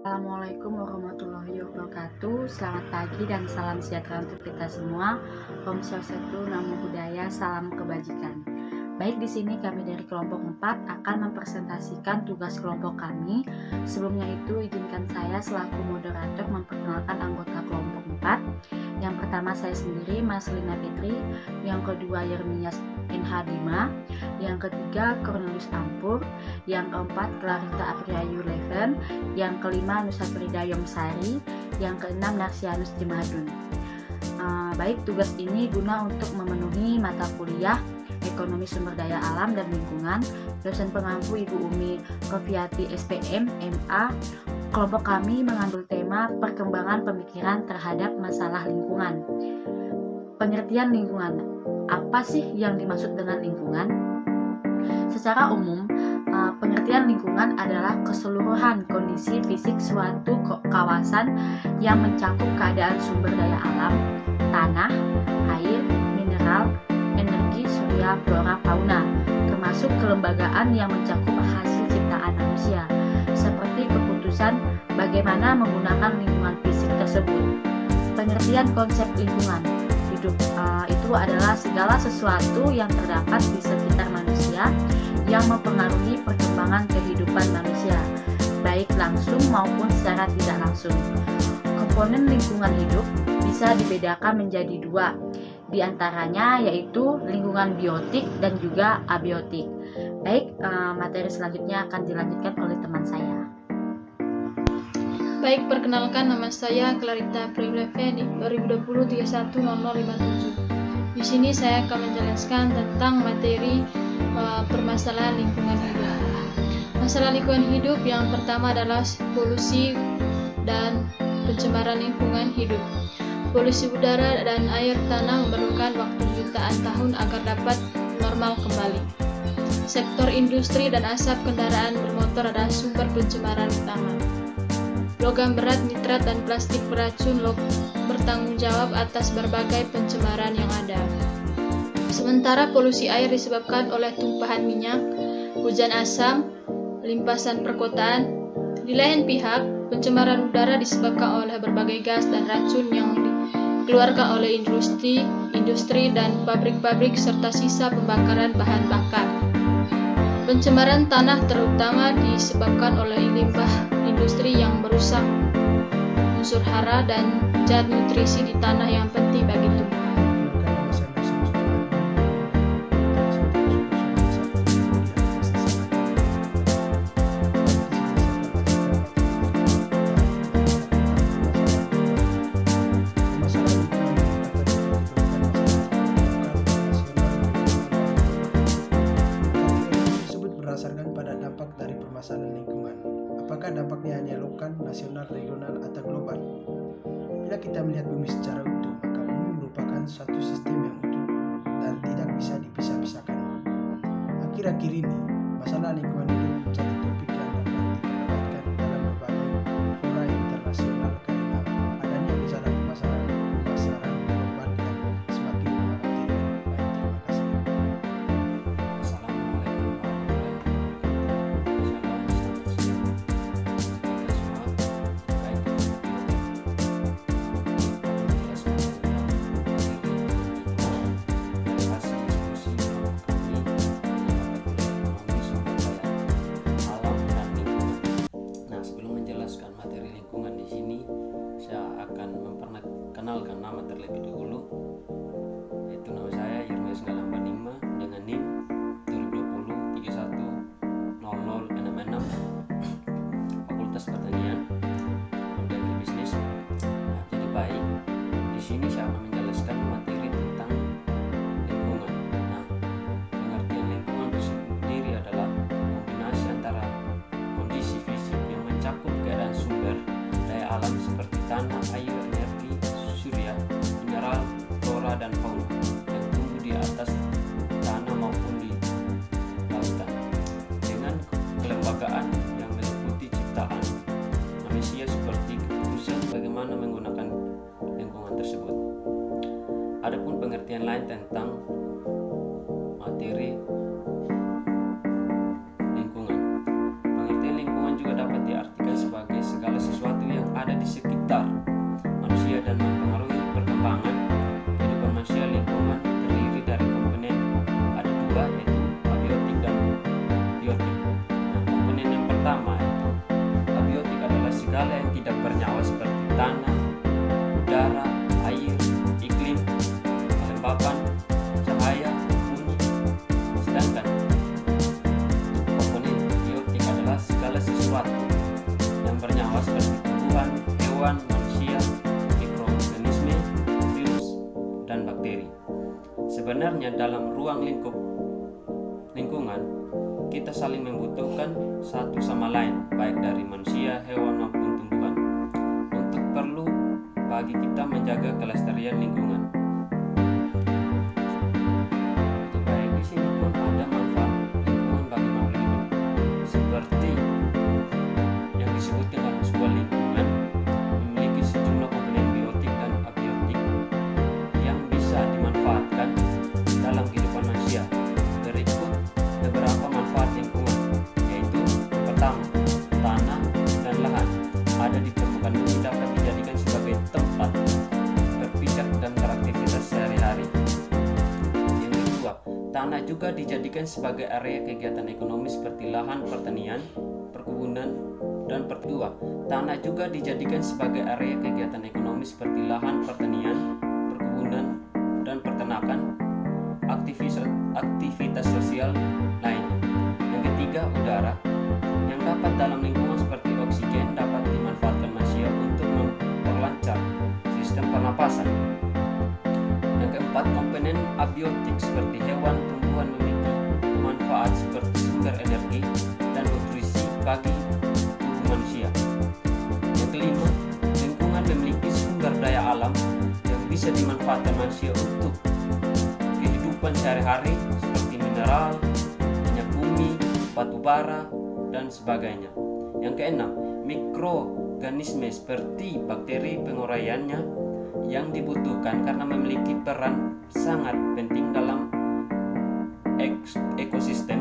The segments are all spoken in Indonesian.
Assalamualaikum warahmatullahi wabarakatuh. Selamat pagi dan salam sejahtera untuk kita semua. Om Swastiastu, Namo Buddhaya, salam kebajikan. Baik, di sini kami dari kelompok 4 akan mempresentasikan tugas kelompok kami. Sebelumnya itu izinkan saya selaku moderator memperkenalkan anggota kelompok 4. Yang pertama saya sendiri, Mas Lina Fitri. Yang kedua, Yermias NH Dima. Yang ketiga, Cornelius Ampur. Yang keempat, Clarita Apriayu Leven. Yang kelima, Nusa Frida Yomsari. Yang keenam, Narsianus Jemadun. Baik, tugas ini guna untuk memenuhi mata kuliah Ekonomi Sumber Daya Alam dan Lingkungan. Dosen pengampu Ibu Umi Kofiati SPM, MA. Kelompok kami mengambil tema perkembangan pemikiran terhadap masalah lingkungan. Pengertian lingkungan. Apa sih yang dimaksud dengan lingkungan? Secara umum, pengertian lingkungan adalah keseluruhan kondisi fisik suatu kawasan yang mencakup keadaan sumber daya alam, tanah, air, mineral, energi, surya, flora, fauna, termasuk kelembagaan yang mencakup hasil ciptaan manusia, seperti keputusan bagaimana menggunakan lingkungan fisik tersebut. Pengertian konsep lingkungan hidup itu adalah segala sesuatu yang terdapat di sekitar manusia yang mempengaruhi perkembangan kehidupan manusia, baik langsung maupun secara tidak langsung. Komponen lingkungan hidup bisa dibedakan menjadi dua, di antaranya yaitu lingkungan biotik dan juga abiotik. Baik, materi selanjutnya akan dilanjutkan oleh teman saya. Baik, perkenalkan nama saya Clarita Apriayu Leven, 2020-310057. Di sini saya akan menjelaskan tentang materi permasalahan lingkungan hidup. Masalah lingkungan hidup yang pertama adalah polusi dan pencemaran lingkungan hidup. Polusi udara dan air tanah memerlukan waktu jutaan tahun agar dapat normal kembali. Sektor industri dan asap kendaraan bermotor adalah sumber pencemaran utama. Logam berat, nitrat, dan plastik beracun bertanggung jawab atas berbagai pencemaran yang ada. Sementara polusi air disebabkan oleh tumpahan minyak, hujan asam, limpasan perkotaan. Di lain pihak, pencemaran udara disebabkan oleh berbagai gas dan racun yang dikeluarkan oleh industri dan pabrik-pabrik serta sisa pembakaran bahan bakar. Pencemaran tanah terutama disebabkan oleh limbah industri yang merusak unsur hara dan zat nutrisi di tanah yang penting bagi tumbuhan. Berdasarkan pada dampak dari permasalahan lingkungan. Apakah dampaknya hanya lokal, nasional, regional, atau global? Bila kita melihat bumi secara utuh, maka bumi merupakan suatu sistem yang utuh dan tidak bisa dipisah-pisahkan. Akhir-akhir ini, masalah lingkungan hidup menjadi topik yang dapat diperdebatkan dalam berbagai fora internasional karena adanya gejala permasalahan global yang semakin mengkhawatirkan. Baik, terima kasih. Kenalkan nama terlebih dahulu, yaitu nama saya Yermias Ngalambanima dengan NIM 2020-310066, Fakultas Pertanian, Prodi Agribisnis. Jadi baik, di sini saya akan menjelaskan materi tentang lingkungan. Pengertian lingkungan itu sendiri adalah kombinasi antara kondisi fisik yang mencakup keadaan sumber daya alam seperti tanah, air, energi, surya, mineral, flora, dan fauna yang tumbuh di atas tanah maupun di lautan, dengan kelembagaan yang meliputi ciptaan manusia seperti keputusan bagaimana menggunakan lingkungan tersebut. Adapun pengertian lain tentang materi lingkungan. Pengertian lingkungan juga dapat diartikan sebagai segala sesuatu pertama itu abiotik adalah segala yang tidak bernyawa seperti tanah, udara, air, iklim, kelembapan, cahaya, bunyi. Sedangkan komponen biotik adalah segala sesuatu yang bernyawa seperti tumbuhan, hewan, manusia, mikroorganisme, virus, dan bakteri. Sebenarnya dalam ruang lingkungan kita saling membutuhkan satu sama lain, baik dari manusia, hewan maupun tumbuhan, untuk perlu bagi kita menjaga kelestarian lingkungan. Baik di sini pun ada manfaat lingkungan bagi makhluk hidup, seperti yang disebutkan dalam sebuah lingkungan memiliki sejumlah komponen biotik dan abiotik yang bisa dimanfaatkan dalam kehidupan manusia. Berikut beberapa manfaat lingkungan, yaitu pertama, tanah dan lahan ada di permukaan bumi dapat dijadikan sebagai tempat berpijak dan beraktivitas sehari-hari. Yang kedua, tanah juga dijadikan sebagai area kegiatan ekonomi seperti lahan pertanian, perkebunan, dan kedua, tanah juga dijadikan sebagai area kegiatan ekonomi seperti lahan pertanian, perkebunan, dan peternakan, aktivitas sosial lainnya. Yang ketiga, udara yang dapat dalam lingkungan seperti oksigen dapat dimanfaatkan manusia untuk memperlancar sistem pernapasan. Yang keempat, komponen abiotik seperti hewan, tumbuhan memiliki manfaat seperti sumber energi dan nutrisi bagi tubuh manusia. Yang kelima, lingkungan memiliki sumber daya alam yang bisa dimanfaatkan manusia untuk kehidupan sehari-hari seperti mineral, minyak bumi, batu bara, dan sebagainya. Yang keenam, mikroorganisme seperti bakteri penguraiannya yang dibutuhkan karena memiliki peran sangat penting dalam ekosistem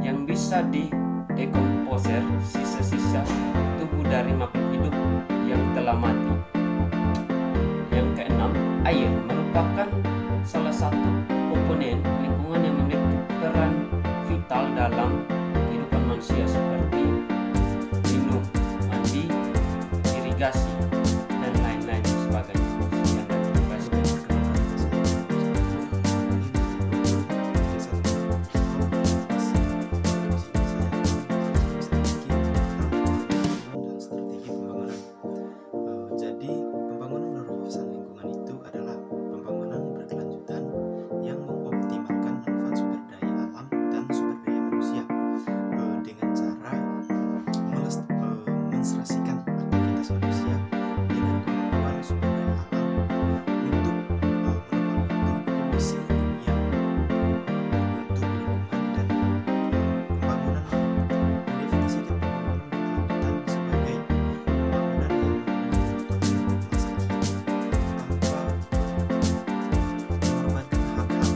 yang bisa didekomposer sisa-sisa tubuh dari makhluk hidup yang telah mati. Yang keenam, air merupakan salah satu komponen lingkungan yang memiliki peran vital dalam kehidupan manusia seperti minum, mandi, irigasi, dan lain-lain sebagainya. Jadi pembangunan berwawasan lingkungan itu adalah pembangunan berkelanjutan yang mengoptimalkan manfaat sumber daya alam dan sumber daya manusia dengan cara menserasikan aktivitas manusia dengan kemampuan sumber daya alam untuk memenuhi fungsi yang untuk lingkungan. Dan pembangunan mendefinisikan pembangunan berkelanjutan sebagai pembangunan yang mengorbankan hak-hak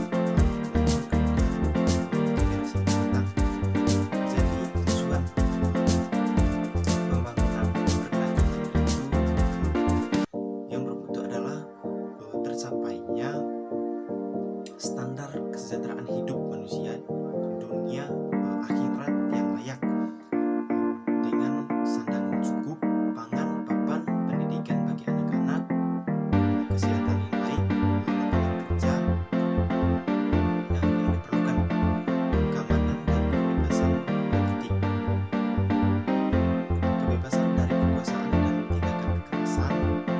generasi mendatang. Jadi tujuan pembangunan berkelanjutan itu yang bermutu adalah tercapainya standar kesejahteraan hidup manusia dunia akhirat yang layak dengan sandang cukup, pangan, papan, pendidikan bagi anak-anak, kesehatan yang baik, lapangan kerja yang diperlukan, keamanan dan kebebasan politik, kebebasan dari kekuasaan dan tindakan kekerasan,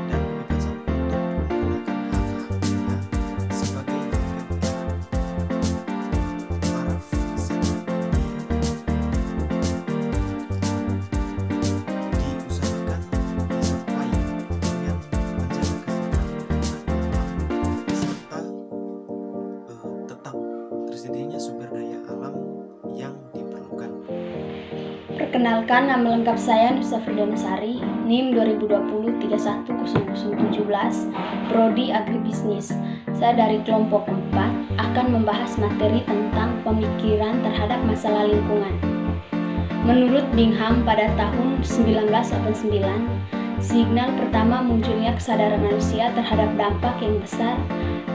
dan kebebasan untuk menggunakan hak-haknya sebagai warga negara. Taraf kesejahteraan ini diusahakan dicapai dengan menjaga kesejahteraan alam serta tetap tersedianya sumber daya alam yang diperlukan. Perkenalkan, nama lengkap saya Nusa Firdausari, NIM 2020-31017, Prodi Agribisnis. Saya dari kelompok 4 akan membahas materi tentang pemikiran terhadap masalah lingkungan. Menurut Bingham pada tahun 1989, signal pertama munculnya kesadaran manusia terhadap dampak yang besar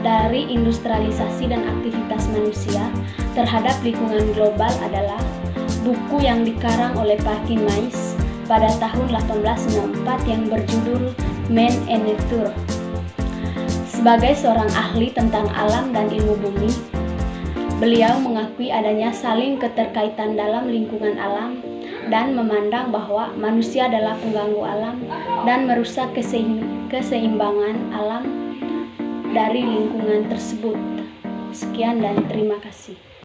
dari industrialisasi dan aktivitas manusia terhadap lingkungan global adalah buku yang dikarang oleh Parkin Mais pada tahun 1864 yang berjudul Man and Nature. Sebagai seorang ahli tentang alam dan ilmu bumi, beliau mengakui adanya saling keterkaitan dalam lingkungan alam dan memandang bahwa manusia adalah pengganggu alam dan merusak keseimbangan alam dari lingkungan tersebut. Sekian dan terima kasih.